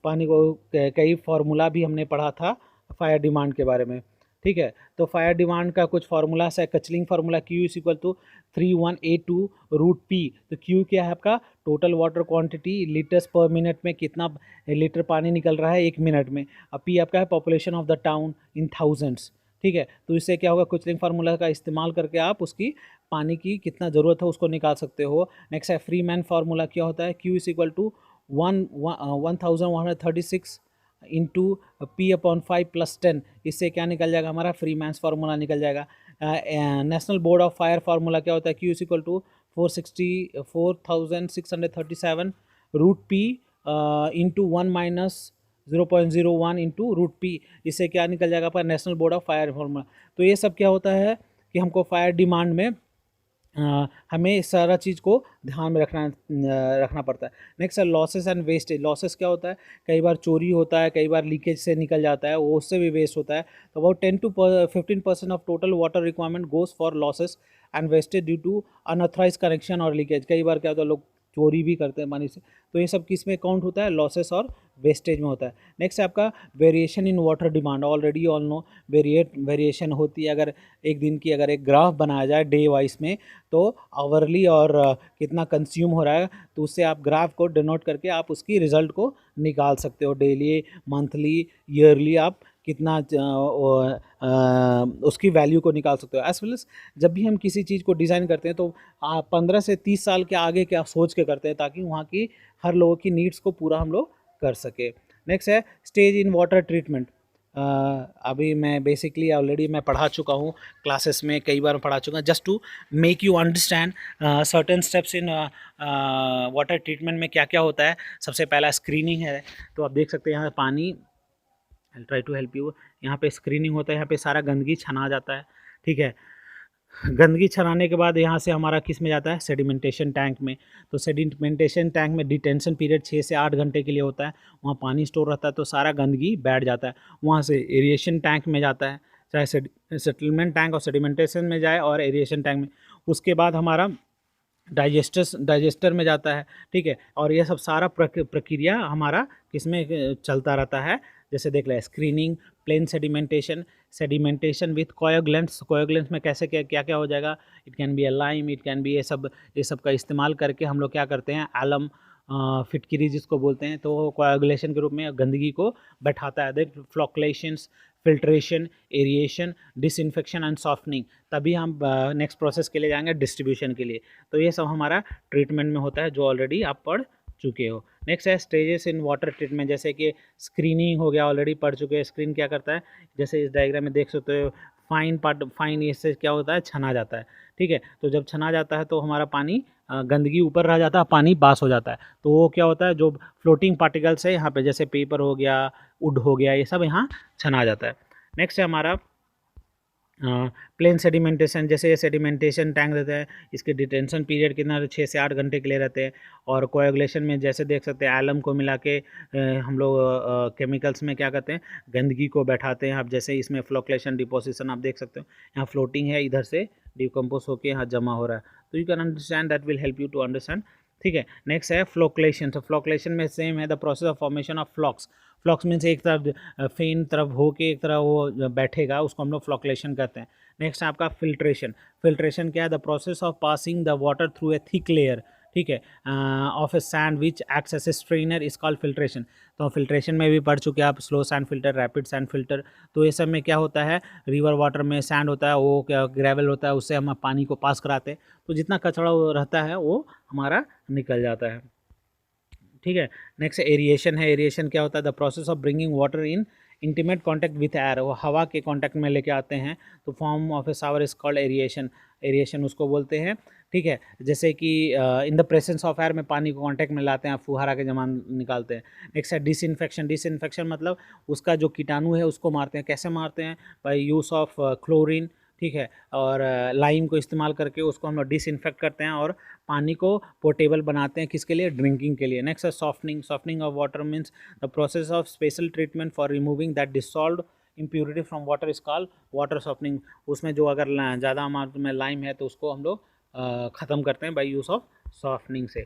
पानी को, कई फार्मूला भी हमने पढ़ा था फायर डिमांड के बारे में, ठीक है। तो फायर डिमांड का कुछ फार्मूला है, Kuichling formula, Q is equal to 31A2 root P। तो Q क्या है आपका? Total water quantity litres per minute में कितना लीटर पानी निकल रहा है 1 मिनट में। अब P आपका है population of the town in thousands, ठीक है। तो इससे क्या होगा? कुचलिंग फार्मूला का इस्तेमाल करके आप उसकी पानी की कितना ज़रूरत है उसको निकाल सकते हो। नेक्स्ट है फ्री मैन फार्मूला, क्या होता है? Q is equal to 1136 into P/5 + 10। इससे क्या निकल जाएगा? हमारा फ्री मैंस फार्मूला निकल जाएगा। National Board of Fire formula क्या होता है? Q is equal to 4637 root P into 1 - 0.01 into root P। इससे क्या निकल जाएगा आपका? National Board of Fire formula. तो ये सब क्या होता है कि हमको फायर डिमांड में हमें इस सारा चीज़ को ध्यान में रखना पड़ता है। नेक्स्ट है लॉसेस एंड वेस्टेज। लॉसेस क्या होता है? कई बार चोरी होता है, कई बार लीकेज से निकल जाता है, वो उससे भी वेस्ट होता है। तो about 10 to 15% of total water requirement goes for losses and wastage due to unauthorise connection और लीकेज। कई बार क्या होता है, लोग चोरी भी करते हैं पानी से, तो ये सब किस में काउंट होता है? लॉसेस और वेस्टेज में होता है। नेक्स्ट है आपका variation in water demand. Already all know variation होती है। अगर एक दिन की अगर एक ग्राफ बनाया जाए डे वाइज में, तो आवर्ली और कितना कंज्यूम हो रहा है, तो उससे आप ग्राफ को डिनोट करके आप उसकी रिजल्ट को निकाल सकते हो। डेली, मंथली, ईयरली आप कितना उसकी वैल्यू को निकाल सकते हो। एज वेल एज जब भी हम किसी चीज़ को डिज़ाइन करते हैं तो 15 से 30 साल के आगे क्या सोच के करते हैं ताकि वहाँ की हर लोगों की नीड्स को पूरा हम लोग कर सके। नेक्स्ट है स्टेज इन वाटर ट्रीटमेंट। अभी मैं बेसिकली ऑलरेडी मैं पढ़ा चुका हूँ, क्लासेस में कई बार पढ़ा चुका हूँ। Just to make you understand certain steps in water treatment में क्या क्या होता है। सबसे पहला स्क्रीनिंग है। तो आप देख सकते हैं यहाँ पानी, I try to help you. यहाँ पे स्क्रीनिंग होता है, यहाँ पे सारा गंदगी छना जाता है, ठीक है। गंदगी छनाने के बाद यहाँ से हमारा किस में जाता है? सेडिमेंटेशन टैंक में। तो सेडिमेंटेशन टैंक में डिटेंशन पीरियड 6 से 8 घंटे के लिए होता है। वहाँ पानी स्टोर रहता है तो सारा गंदगी बैठ जाता है। वहाँ से एरिएशन टैंक में जाता है, चाहे सेटलमेंट टैंक और सेडिमेंटेशन में जाए और एरिएशन टैंक में। उसके बाद हमारा डाइजेस्टर में जाता है, ठीक है। और ये सब सारा प्रक्रिया हमारा किसमें चलता रहता है? जैसे देख लें screening, plain sedimentation with coagulants. Coagulants में कैसे क्या क्या क्या हो जाएगा? It can be A lime, it can B ये सब का इस्तेमाल करके हम लोग क्या करते हैं? एलम, फिटकिरी जिसको बोलते हैं, तो कोएगुलेशन के रूप में गंदगी को बैठाता है। देख flocculations, filtration, aeration, disinfection and softening. तभी हम नेक्स्ट प्रोसेस के लिए जाएंगे डिस्ट्रीब्यूशन के लिए। तो ये सब हमारा ट्रीटमेंट में होता है जो ऑलरेडी आप पढ़ चुके हो। नेक्स्ट है स्टेजेस इन वाटर ट्रीटमेंट। जैसे कि स्क्रीनिंग हो गया, ऑलरेडी पढ़ चुके हैं। स्क्रीन क्या करता है? जैसे इस डायग्राम में देख सकते हो, फाइन इससे क्या होता है? छना जाता है, ठीक है। तो जब छना जाता है तो हमारा पानी, गंदगी ऊपर रह जाता है, पानी पास हो जाता है। तो वो क्या होता है? जो फ्लोटिंग पार्टिकल्स है यहाँ पे, जैसे पेपर हो गया, वुड हो गया, ये सब यहाँ छना जाता है। नेक्स्ट है हमारा प्लेन सेडिमेंटेशन। जैसे ये सेडिमेंटेशन टैंक रहता है, इसके डिटेंशन पीरियड कितना? 6 से 8 घंटे के लिए रहते हैं। और कोएगुलेशन में जैसे देख सकते हैं एलम को मिला के हम लोग केमिकल्स में क्या करते हैं? गंदगी को बैठाते हैं। आप जैसे इसमें फ्लोकुलेशन, डिपोजिशन आप देख सकते हो, यहाँ फ्लोटिंग है, इधर से डिकम्पोज होकर यहाँ जमा हो रहा है। तो you can understand, that will help you to understand, ठीक है। नेक्स्ट है फ्लोकुलेशन। तो फ्लोकुलेशन में सेम है, the process of formation of flocs. Flocs means एक तरफ फेन तरफ होके एक तरह वो बैठेगा, उसको हम लोग फ्लोकुलेशन कहते हैं। नेक्स्ट है आपका फिल्ट्रेशन। फिल्ट्रेशन क्या है? The process of passing the water through a thick layer, ठीक है, of a sand which acts as a strainer is called filtration. तो फिल्ट्रेशन में भी पढ़ चुके हैं आप, slow sand filter, rapid sand filter. तो ये सब में क्या होता है? रिवर वाटर में सैंड होता है, वो क्या ग्रेवल होता है, उससे हम पानी को पास कराते हैं, तो जितना कचरा रहता है वो हमारा निकल जाता है, ठीक है। नेक्स्ट एरिएशन है। एरिएशन क्या होता है? The process of bringing water in intimate contact with air, वो हवा के कॉन्टैक्ट में लेके आते हैं तो form of A shower is called aeration, aeration उसको बोलते हैं। ठीक है, जैसे कि in the presence of air में पानी को कांटेक्ट में लाते हैं, फुहारा के जमान निकालते हैं। नेक्स्ट है डिसइंफेक्शन, डिसइंफेक्शन मतलब उसका जो कीटाणु है उसको मारते हैं। कैसे मारते हैं? बाय यूज़ ऑफ क्लोरीन, ठीक है, और लाइम को इस्तेमाल करके उसको हम लोग डिसइंफेक्ट करते हैं और पानी को पोर्टेबल बनाते हैं। किसके लिए? ड्रिंकिंग के लिए। नेक्स्ट है softening, softening of water means the process of special treatment for removing that dissolved impurity from water is called water softening. उसमें जो अगर ज़्यादा अमाउंट में लाइम है तो उसको हम लोग ख़त्म करते हैं बाय यूज़ ऑफ सॉफ्टनिंग से।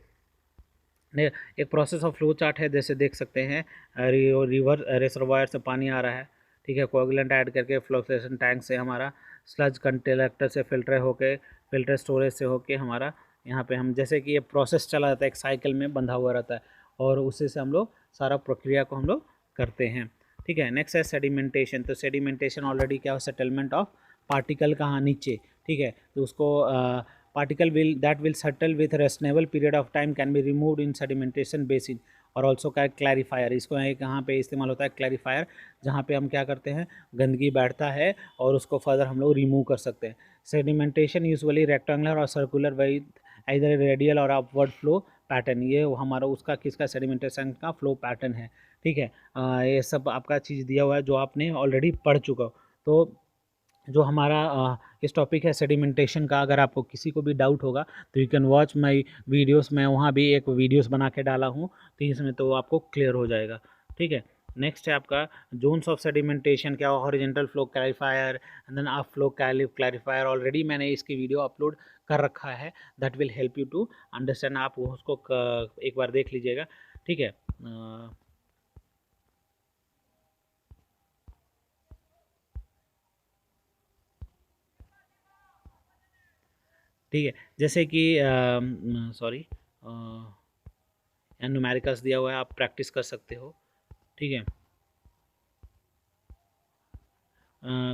एक प्रोसेस ऑफ फ्लो चार्ट है, जैसे देख सकते हैं रिवर रिजर्वायर से पानी आ रहा है, ठीक है, कोएगुलेंट ऐड करके फ्लोटेशन टैंक से हमारा स्लज कंटेक्टर से फिल्टर होके फिल्टर स्टोरेज से होके हमारा यहाँ पे हम, जैसे कि ये प्रोसेस चला जाता है, एक साइकिल में बंधा हुआ रहता है और उसी से हम लोग सारा प्रक्रिया को हम लोग करते हैं। ठीक है, नेक्स्ट है सेडिमेंटेशन। तो सेडिमेंटेशन ऑलरेडी क्या हो, सेटलमेंट ऑफ पार्टिकल कहाँ? नीचे। ठीक है, तो उसको particle will that will settle with reasonable period of time can be removed in sedimentation basin और ऑल्सो का क्लैरिफायर। इसको कहाँ पे इस्तेमाल होता है? क्लैरिफायर, जहाँ पे हम क्या करते हैं, गंदगी बैठता है और उसको फर्दर हम लोग रिमूव कर सकते हैं। सेडिमेंटेशन यूजुअली रेक्टेंगुलर और सर्कुलर विद इधर रेडियल और अपवर्ड फ्लो पैटर्न, ये हमारा उसका किसका सेडिमेंटेशन का फ्लो पैटर्न है। ठीक है, ये सब आपका चीज़ दिया हुआ है जो आपने ऑलरेडी पढ़ चुका हो। तो जो हमारा इस टॉपिक है सेडिमेंटेशन का, अगर आपको किसी को भी डाउट होगा तो you can watch my videos, मैं वहाँ भी एक वीडियोस बना के डाला हूँ, तो इसमें तो आपको क्लियर हो जाएगा। ठीक है, नेक्स्ट है आपका जोन्स ऑफ सेडिमेंटेशन, क्या horizontal flow clarifier and then up flow clarifier. Already मैंने इसकी वीडियो अपलोड कर रखा है, that will help you to understand. आप उसको एक बार देख लीजिएगा। ठीक है, ठीक है, जैसे कि सॉरी न्यूमेरिकल्स दिया हुआ है, आप प्रैक्टिस कर सकते हो। ठीक है,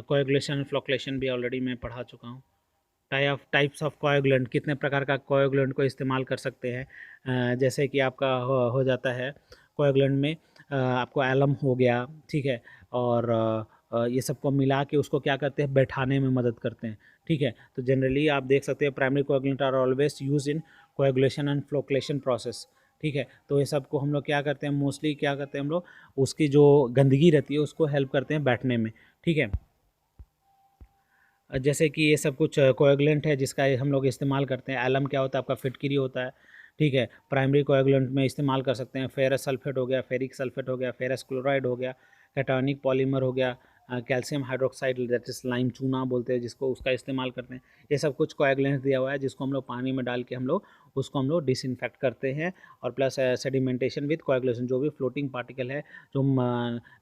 कोएगुलेशन फ्लोकुलेशन भी ऑलरेडी मैं पढ़ा चुका हूँ। टाइप्स ऑफ कोएगुलेंट, कितने प्रकार का कोएगुलेंट को इस्तेमाल कर सकते हैं। जैसे कि आपका हो जाता है कोएगुलेंट में आपको एलम हो गया, ठीक है, और ये सबको मिला के उसको क्या करते हैं, बैठाने में मदद करते हैं। ठीक है, तो जनरली आप देख सकते हैं primary coagulant are always use in coagulation and flocculation process. ठीक है, तो ये सबको हम लोग क्या करते हैं, मोस्टली क्या करते हैं हम लोग, उसकी जो गंदगी रहती है उसको हेल्प करते हैं बैठने में। ठीक है, जैसे कि ये सब कुछ कोएगुलेंट है जिसका हम लोग इस्तेमाल करते हैं। एलम क्या होता है आपका, फिटकिरी होता है। ठीक है, प्राइमरी कोएगुलेंट में इस्तेमाल कर सकते हैं। फेरस सल्फेट हो गया, फेरिक सल्फेट हो गया, फेरस क्लोराइड हो गया, कैटायनिक पॉलीमर हो गया, calcium hydroxide that is lime चूना बोलते हैं जिसको, उसका इस्तेमाल करते हैं। ये सब कुछ कोएगुलेंट दिया हुआ है जिसको हम लोग पानी में डाल के हम लोग उसको हम लोग डिसइंफेक्ट करते हैं। और प्लस सेडिमेंटेशन विद कोएगुलेशन, जो भी फ्लोटिंग पार्टिकल है जो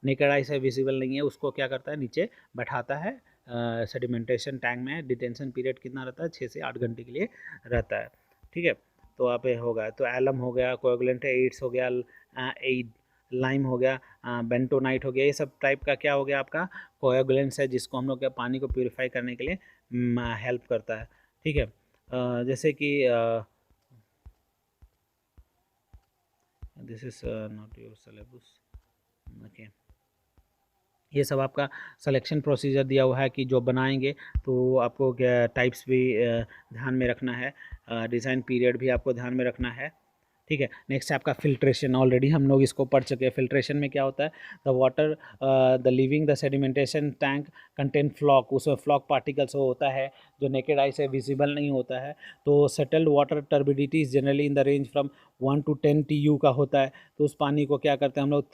नेकेड आई से विजिबल नहीं है उसको क्या करता है, नीचे बैठाता है। सेडिमेंटेशन टैंक में डिटेंशन पीरियड कितना रहता है, 6 से 8 घंटे के लिए रहता है। ठीक है, तो आप होगा तो एलम हो गया कोएगुलेंट है, एड्स हो गया, एड लाइम हो गया, बेंटोनाइट हो गया, ये सब टाइप का क्या हो गया आपका कोएगुलेंट्स है जिसको हम लोग क्या पानी को प्यूरिफाई करने के लिए हेल्प करता है। ठीक है, जैसे कि this is not your syllabus. Okay, ये सब आपका सिलेक्शन प्रोसीजर दिया हुआ है कि जो बनाएंगे तो आपको क्या टाइप्स भी ध्यान में रखना है, डिज़ाइन पीरियड भी आपको ध्यान में रखना है। ठीक है, नेक्स्ट है आपका फिल्ट्रेशन। ऑलरेडी हम लोग इसको पढ़ चुके हैं। फिल्ट्रेशन में क्या होता है, the water the living the sedimentation tank contain floc, उसमें फ्लॉक पार्टिकल्स होता है जो नेकेड आई से विजिबल नहीं होता है। तो settled water turbidity is generally in the range from 1 to 10 TU का होता है। तो उस पानी को क्या करते हैं हम लोग,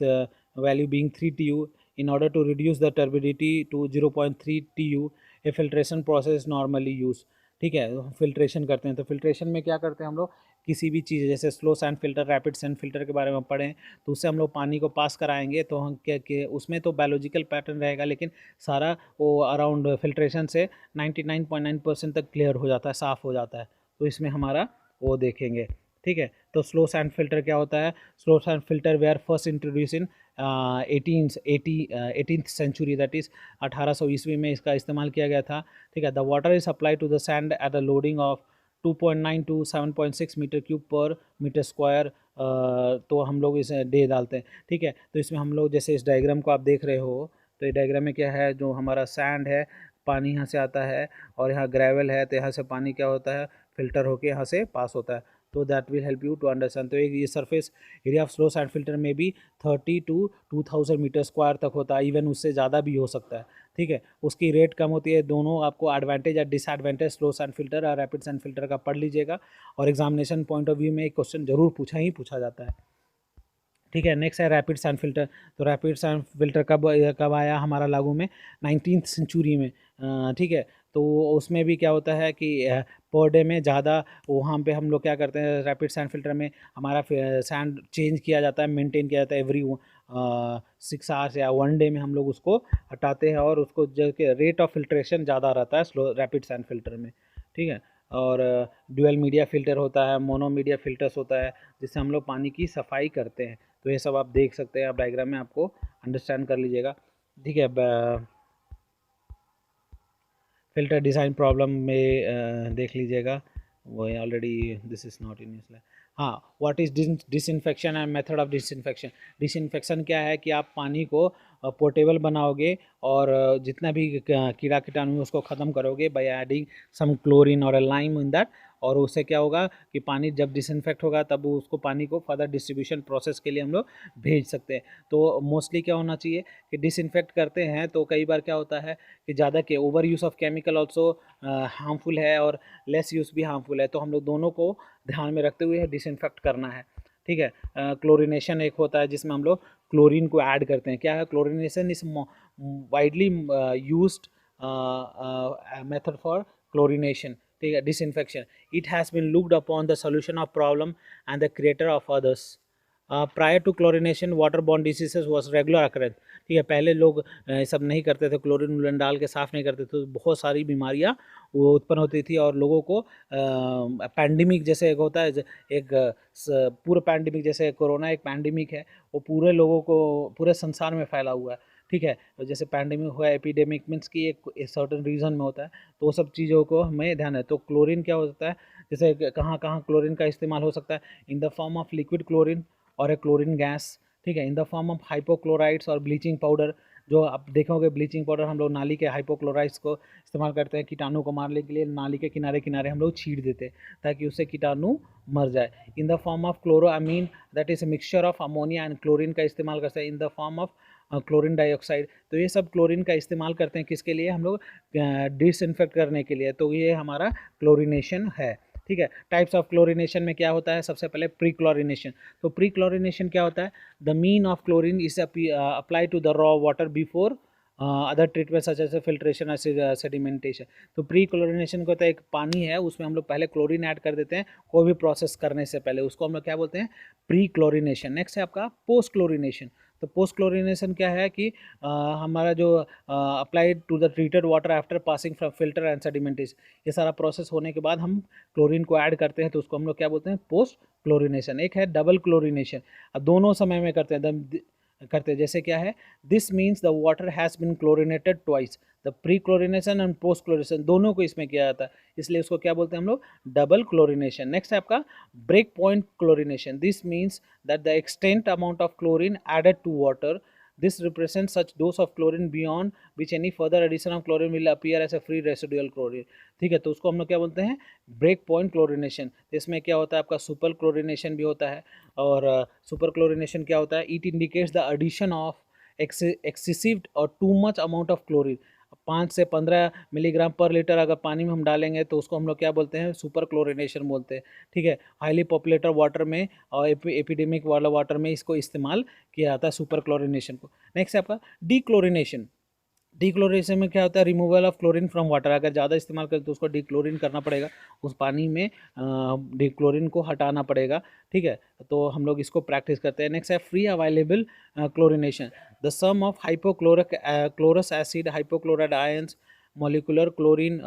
value being 3 TU, in order to reduce the turbidity to 0.3 TU, a filtration process is normally used। ठीक है, फिल्ट्रेशन करते हैं। तो फिल्ट्रेशन में क्या करते हैं हम लोग, किसी भी चीज़ जैसे slow sand filter, rapid sand filter के बारे में पढ़ें तो उससे हम लोग पानी को पास कराएंगे तो हम क्या उसमें तो बायोलॉजिकल पैटर्न रहेगा लेकिन सारा वो अराउंड फिल्ट्रेशन से 99.9% तक क्लियर हो जाता है, साफ़ हो जाता है। तो इसमें हमारा वो देखेंगे। ठीक है, तो स्लो सैंड फिल्टर क्या होता है, slow sand filter they are first introduce in 18th century, that is 1800 ईस्वी में इसका इस्तेमाल किया गया था। ठीक है, the water is supply to the sand at the loading of 2.9 to 7.6 metre cube per metre square तो हम लोग इसे दे डालते हैं। ठीक है, तो इसमें हम लोग जैसे इस डायग्राम को आप देख रहे हो, तो ये डायग्राम में क्या है, जो हमारा सैंड है, पानी यहाँ से आता है और यहाँ ग्रेवल है, तो यहाँ से पानी क्या होता है, फिल्टर होके यहाँ से पास होता है। तो that will help you to understand. तो एक ये surface area of slow sand filter में भी 30 to 2000 मीटर स्क्वायर तक होता है, इवन उससे ज़्यादा भी हो सकता है। ठीक है, उसकी रेट कम होती है। दोनों आपको एडवांटेज या डिसएडवांटेज स्लो सैंड फिल्टर और रैपिड सैंड फिल्टर का पढ़ लीजिएगा, और एग्जामिनेशन पॉइंट ऑफ व्यू में एक क्वेश्चन जरूर पूछा जाता है। ठीक है, नेक्स्ट है रैपिड सैंड फिल्टर। तो रैपिड सैंड फिल्टर कब आया हमारा लागू में, 19th सेंचुरी में। ठीक है, तो उसमें भी क्या होता है कि पर डे में ज़्यादा वहाँ पे हम लोग क्या करते हैं, रैपिड सैंड फिल्टर में हमारा सैंड चेंज किया जाता है, मेंटेन किया जाता है एवरी 6 आवर्स या 1 डे में हम लोग उसको हटाते हैं, और उसको जो कि रेट ऑफ फिल्ट्रेशन ज़्यादा रहता है स्लो रैपिड सैंड फिल्टर में। ठीक है, और ड्यूअल मीडिया फिल्टर होता है, मोनो मीडिया फिल्टर्स होता है, जिससे हम लोग पानी की सफाई करते हैं। तो ये सब आप देख सकते हैं, आप डायग्राम में आपको अंडरस्टैंड कर लीजिएगा। ठीक है, फिल्टर डिज़ाइन प्रॉब्लम में देख लीजिएगा, वो already this is not in slide. हाँ, what is disinfection and method of disinfection. Disinfection क्या है कि आप पानी को पोर्टेबल बनाओगे और जितना भी कीड़ा कीटाणु उसको ख़त्म करोगे बाय एडिंग सम क्लोरीन और अ लाइम इन दैट, और उससे क्या होगा कि पानी जब डिसइंफेक्ट होगा तब उसको पानी को फर्दर डिस्ट्रीब्यूशन प्रोसेस के लिए हम लोग भेज सकते हैं। तो मोस्टली क्या होना चाहिए कि डिसइंफेक्ट करते हैं तो कई बार क्या होता है कि ज़्यादा के over use of chemical also harmful है, और लेस यूज़ भी हार्मफुल है। तो हम लोग दोनों को ध्यान में रखते हुए डिसइंफेक्ट करना है। ठीक है, क्लोरिनेशन एक होता है जिसमें हम लोग क्लोरीन को ऐड करते हैं। क्या है chlorination? Is widely used method for chlorination. ठीक है, disinfection. It has been looked upon the solution of problem and the creator of others. Prior to chlorination water borne diseases was regular occurrence. ठीक है, पहले लोग सब नहीं करते थे, क्लोरीन वलोरीन डाल के साफ़ नहीं करते थे, तो बहुत सारी बीमारियाँ वो उत्पन्न होती थी, और लोगों को पैंडमिक जैसे एक होता है, एक पूरा पैंडमिक जैसे कोरोना एक पैंडमिक है, वो पूरे लोगों को पूरे संसार में फैला हुआ है। ठीक है, तो जैसे पैंडमिक हुआ, एपिडेमिक मीन्स कि एक सर्टन रीजन में होता है, तो वो सब चीज़ों को हमें ध्यान है। तो क्लोरीन क्या होता है, जैसे कहाँ कहाँ क्लोरीन का इस्तेमाल हो सकता है, इन the form of liquid chlorine और ए क्लोरीन गैस। ठीक है, इन द फॉर्म ऑफ हाइपोक्लोराइड्स और ब्लीचिंग पाउडर। जो आप देखोगे ब्लीचिंग पाउडर हम लोग नाली के हाइपोक्लोराइड्स को इस्तेमाल करते हैं कीटाणु को मारने के लिए, नाली के किनारे किनारे हम लोग छीट देते हैं ताकि उससे कीटाणु मर जाए। In the form of chloramine, that is a mixture of ammonia and chlorine का इस्तेमाल करते हैं in the form of chlorine dioxide. तो ये सब क्लोरीन का इस्तेमाल करते हैं किसके लिए, हम लोग डिसइंफेक्ट करने के लिए। तो ये हमारा क्लोरीनेशन है। ठीक है, टाइप्स ऑफ क्लोरीनेशन में क्या होता है, सबसे पहले प्री क्लोरीनेशन। तो प्री क्लोरीनेशन क्या होता है, the mean of chlorine is apply to the raw water before other treatment such as filtration और सेडिमेंटेशन। तो प्री क्लोरीनेशन को, तो एक पानी है उसमें हम लोग पहले क्लोरीन ऐड कर देते हैं कोई भी प्रोसेस करने से पहले, उसको हम लोग क्या बोलते हैं, प्री क्लोरीनेशन। नेक्स्ट है आपका पोस्ट क्लोरीनेशन। तो पोस्ट क्लोरीनेशन क्या है कि हमारा जो applied to the treated water after passing from filter and sedimentation, ये सारा प्रोसेस होने के बाद हम क्लोरीन को ऐड करते हैं, तो उसको हम लोग क्या बोलते हैं, पोस्ट क्लोरीनेशन। एक है डबल क्लोरीनेशन, अब दोनों समय में करते हैं जैसे क्या है, this means the water has been chlorinated twice. The pre chlorination and post chlorination दोनों को इसमें किया जाता है, इसलिए उसको क्या बोलते हैं हम लोग, डबल क्लोरिनेशन। नेक्स्ट है आपका break point chlorination. This means that the extent amount of chlorine added to water, this represents such dose of chlorine beyond which any further addition of chlorine will appear as a free residual chlorine। ठीक है, तो उसको हम लोग क्या बोलते हैं, break point chlorination. इसमें क्या होता है आपका सुपर क्लोरिनेशन भी होता है, और सुपर क्लोरिनेशन क्या होता है, it indicates the addition of excessive और too much amount of chlorine. 5 से 15 मिलीग्राम पर लीटर अगर पानी में हम डालेंगे तो उसको हम लोग क्या बोलते हैं, सुपर क्लोरिनेशन बोलते हैं। ठीक है, हाईली पॉपुलेटेड वाटर में और एपिडेमिक वाला वाटर में इसको इस्तेमाल किया जाता है सुपर क्लोरिनेशन को। नेक्स्ट है आपका डीक्लोरिनेशन। डीक्लोरिनेशन में क्या होता है, removal of chlorine from water. अगर ज़्यादा इस्तेमाल करें तो उसको डीक्लोरीन करना पड़ेगा, उस पानी में डीक्लोरीन को हटाना पड़ेगा। ठीक है, तो हम लोग इसको प्रैक्टिस करते हैं। नेक्स्ट है free available chlorination. The sum of chlorous acid, hypochlorite ions, molecular chlorine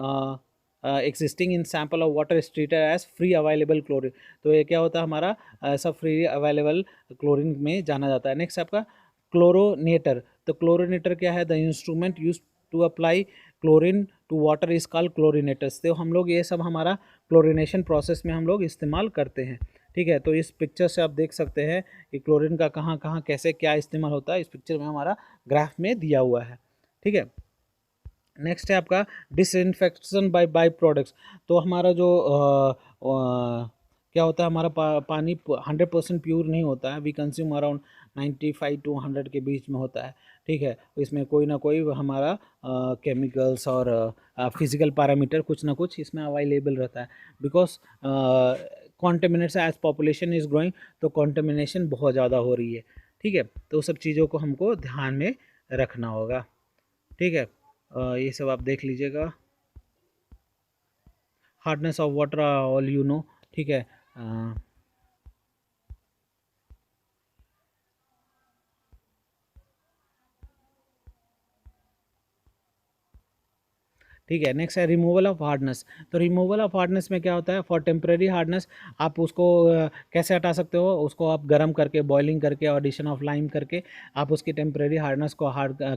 existing in sample of water is treated as free available chlorine. तो ये क्या होता है हमारा, ऐसा फ्री अवेलेबल क्लोरीन में जाना जाता है। नेक्स्ट आपका क्लोरोनेटर। तो क्लोरोनेटर क्या है, the instrument use to apply chlorine to water is called chlorinators. तो हम लोग ये सब हमारा क्लोरिनेशन प्रोसेस में हम लोग इस्तेमाल करते हैं। ठीक है। तो इस पिक्चर से आप देख सकते हैं कि क्लोरीन का कहाँ कहाँ कैसे क्या इस्तेमाल होता है, इस पिक्चर में हमारा ग्राफ में दिया हुआ है। ठीक है। नेक्स्ट है आपका डिसइंफेक्शन बाय प्रोडक्ट्स। तो हमारा जो क्या होता है, हमारा पानी 100% प्योर नहीं होता है। वी कंज्यूम अराउंड 95 to 100 के बीच में होता है। ठीक है। इसमें कोई ना कोई हमारा केमिकल्स और फिजिकल पैरामीटर कुछ ना कुछ इसमें अवेलेबल रहता है, because contamination as population is growing, तो कॉन्टेमिनेशन बहुत ज़्यादा हो रही है। ठीक है। तो सब चीज़ों को हमको ध्यान में रखना होगा। ठीक है। ये सब आप देख लीजिएगा। Hardness of water all you know. ठीक है। ठीक है। नेक्स्ट है रिमूवल ऑफ हार्डनेस। तो रिमूवल ऑफ हार्डनेस में क्या होता है, फॉर टेम्प्रेरी हार्डनेस आप उसको कैसे हटा सकते हो, उसको आप गर्म करके, बॉइलिंग करके, एडिशन ऑफ लाइम करके आप उसकी टेम्प्रेरी हार्डनेस को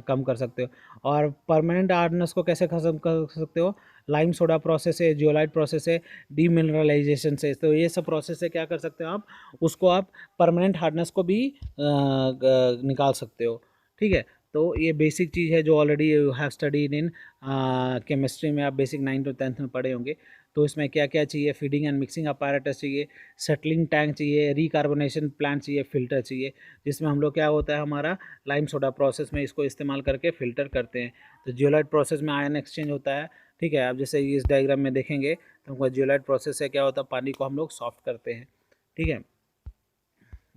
कम कर सकते हो। और परमानेंट हार्डनेस को कैसे खत्म कर सकते हो, लाइम सोडा प्रोसेस है, जियोलाइट प्रोसेस है, डीमिनरलाइजेशन से। तो ये सब प्रोसेस से क्या कर सकते हो आप, उसको आप परमानेंट हार्डनेस को भी निकाल सकते हो। ठीक है। तो ये बेसिक चीज़ है जो already you have studied in chemistry में, आप बेसिक 9 to 10 में पढ़े होंगे। तो इसमें क्या क्या चाहिए, फीडिंग एंड मिक्सिंग अपैरेटस चाहिए, सेटलिंग टैंक चाहिए, रिकार्बोनेशन प्लांट चाहिए, फिल्टर चाहिए, जिसमें हम लोग क्या होता है हमारा लाइम सोडा प्रोसेस में इसको इस्तेमाल करके फ़िल्टर करते हैं। तो जियोलाइट प्रोसेस में आयन एक्सचेंज होता है। ठीक है। आप जैसे इस डायग्राम में देखेंगे तो हमको जियोलाइट प्रोसेस से क्या होता है, पानी को हम लोग सॉफ्ट करते हैं। ठीक है।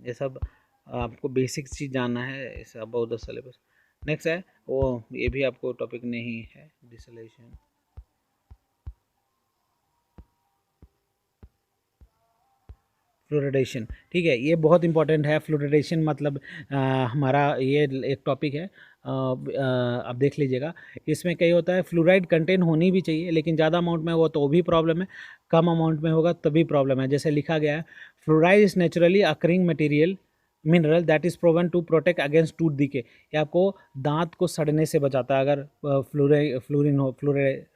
ये सब आपको बेसिक चीज़ जानना है इस अबाउट द सिलेबस। नेक्स्ट है वो, ये भी आपको टॉपिक नहीं है, डिसलेशन फ्लोरिडेशन। ठीक है। ये बहुत इंपॉर्टेंट है। फ्लोरिडेशन मतलब हमारा ये एक टॉपिक है। आप देख लीजिएगा। इसमें क्या होता है, फ्लोराइड कंटेंट होनी भी चाहिए, लेकिन ज़्यादा अमाउंट में हो तो भी प्रॉब्लम है, कम अमाउंट में होगा तभी प्रॉब्लम है। जैसे लिखा गया है, fluoride is naturally occurring material mineral that is proven to protect against tooth decay. ये आपको दांत को सड़ने से बचाता है अगर फ्लोराइड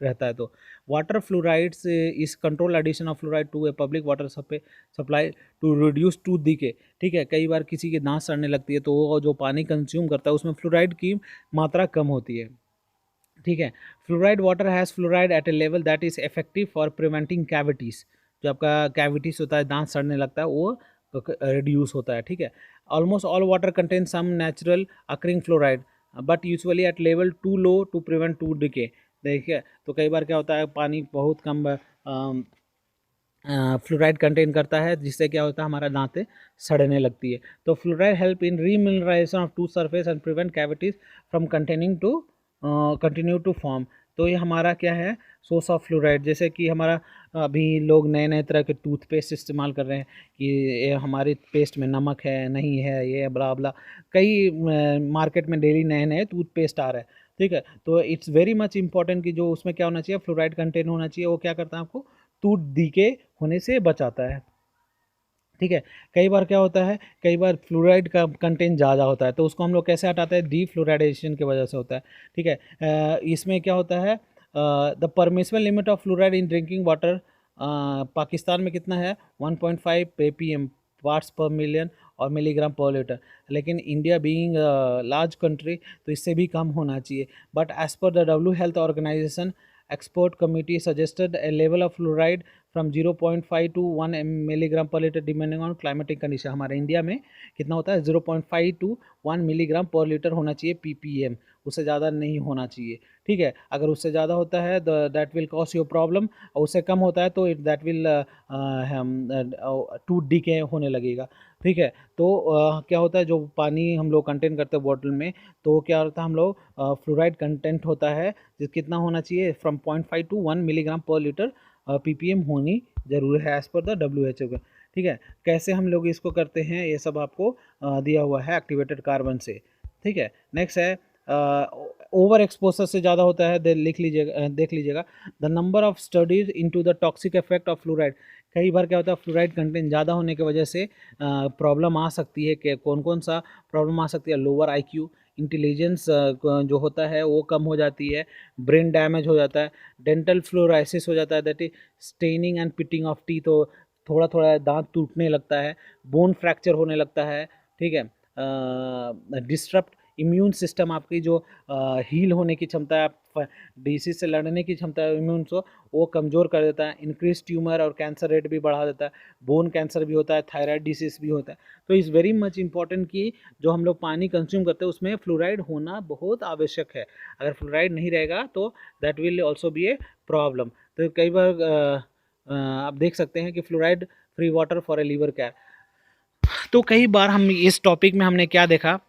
रहता है तो। Water fluorides is control addition of fluoride to a public water supply to reduce tooth decay. ठीक है। कई बार किसी के दांत सड़ने लगती है तो वो जो पानी कंज्यूम करता है उसमें फ्लोराइड की मात्रा कम होती है। ठीक है। Fluoride water has fluoride at a level that is effective for preventing cavities. जो आपका कैविटीज होता है, दांत सड़ने लगता है, वो रिड्यूस होता है। ठीक है। Almost all water contain some natural occurring fluoride but usually at level too low to prevent to decay. देखिए, तो कई बार क्या होता है, पानी बहुत कम फ्लोराइड कंटेन करता है, जिससे क्या होता है हमारा दांतें सड़ने लगती है। तो fluoride help in remineralization of tooth surface and prevent cavities from continue to form. तो ये हमारा क्या है, सोर्स ऑफ फ्लोराइड। जैसे कि हमारा अभी लोग नए नए तरह के टूथपेस्ट इस्तेमाल कर रहे हैं कि ये हमारे पेस्ट में नमक है, नहीं है, ये बला बला। कई मार्केट में डेली नए नए टूथपेस्ट आ रहे हैं। ठीक है। तो इट्स वेरी मच इंपॉर्टेंट कि जो उसमें क्या होना चाहिए, फ्लोराइड कंटेंट होना चाहिए। वो क्या करता है, आपको टूथ डीके होने से बचाता है। ठीक है। कई बार क्या होता है, कई बार फ्लोराइड का कंटेंट ज़्यादा होता है तो उसको हम लोग कैसे हटाते हैं, डीफ्लोराइडेशन की वजह से होता है। ठीक है। इसमें क्या होता है, the permissible limit of fluoride in drinking water Pakistan में कितना है, 1.5 ppm पार्ट्स पर मिलियन और मिलीग्राम पर लीटर। लेकिन इंडिया बीइंग लार्ज कंट्री तो इससे भी कम होना चाहिए। But as per the W health organisation expert committee suggested a level of fluoride from 0.5 to 1 milligram per litre depending on climatic condition. हमारे India में कितना होता है, 0.5 to 1 मिलीग्राम पर लीटर होना चाहिए ppm, उससे ज़्यादा नहीं होना चाहिए। ठीक है। अगर उससे ज़्यादा होता है that will cause your problem, और उससे कम होता है तो दैट विल टूथ डीके होने लगेगा। ठीक है। तो क्या होता है, जो पानी हम लोग कंटेन करते हैं बॉटल में, तो क्या होता है, हम लोग फ्लोराइड कंटेंट होता है जो कितना होना चाहिए, from 0.5 to 1 milligram per litre ppm होनी जरूर है एज पर द WHO का। ठीक है। कैसे हम लोग इसको करते हैं, ये सब आपको दिया हुआ है एक्टिवेटेड कार्बन से। ठीक है। नेक्स्ट है ओवर एक्सपोजर से ज़्यादा होता है, लिख लीजिएगा, देख लीजिएगा, the number of studies into the toxic effect of fluoride. कई बार क्या होता है, फ्लोराइड कंटेंट ज़्यादा होने की वजह से प्रॉब्लम आ सकती है। कि कौन कौन सा प्रॉब्लम आ सकती है, लोअर IQ, इंटेलिजेंस जो होता है वो कम हो जाती है, ब्रेन डैमेज हो जाता है, डेंटल फ्लोराइसिस हो जाता है, that is staining and pitting of teeth. थोड़ा थोड़ा दांत टूटने लगता है, बोन फ्रैक्चर होने लगता है, ठीक है, डिस्टर्ब्ड इम्यून सिस्टम, आपकी जो हील होने की क्षमता है, डिसीज से लड़ने की क्षमता है इम्यून को, वो कमज़ोर कर देता है, इंक्रीज ट्यूमर और कैंसर रेट भी बढ़ा देता है, बोन कैंसर भी होता है, थायराइड डिसीज भी होता है। तो इज़ वेरी मच इम्पॉर्टेंट कि जो हम लोग पानी कंज्यूम करते हैं उसमें फ्लोराइड होना बहुत आवश्यक है। अगर फ्लोराइड नहीं रहेगा तो that will also be a problem. तो कई बार आप देख सकते हैं कि fluoride free water for a liver care. तो कई बार हम इस टॉपिक में हमने क्या देखा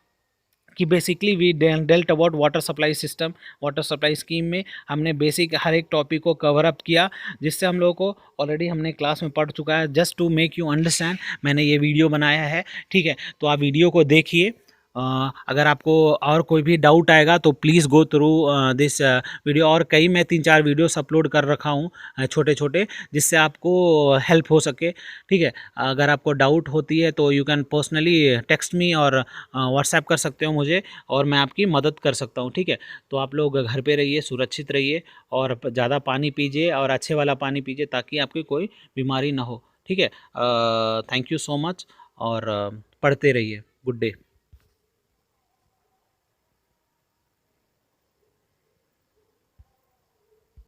कि basically we dealt about water supply system, water supply scheme में हमने बेसिक हर एक टॉपिक को कवर अप किया, जिससे हम लोगों को ऑलरेडी हमने क्लास में पढ़ चुका है। Just to make you understand मैंने ये वीडियो बनाया है, ठीक है। तो आप वीडियो को देखिए। अगर आपको और कोई भी डाउट आएगा तो please go through this video, और कई मैं 3-4 वीडियोस अपलोड कर रखा हूँ छोटे छोटे, जिससे आपको हेल्प हो सके, ठीक है। अगर आपको डाउट होती है तो you can personally text me और व्हाट्सएप कर सकते हो मुझे, और मैं आपकी मदद कर सकता हूँ, ठीक है। तो आप लोग घर पे रहिए, सुरक्षित रहिए, और ज़्यादा पानी पीजिए और अच्छे वाला पानी पीजिए ताकि आपकी कोई बीमारी ना हो, ठीक है। थैंक यू सो मच, और पढ़ते रहिए। Good day.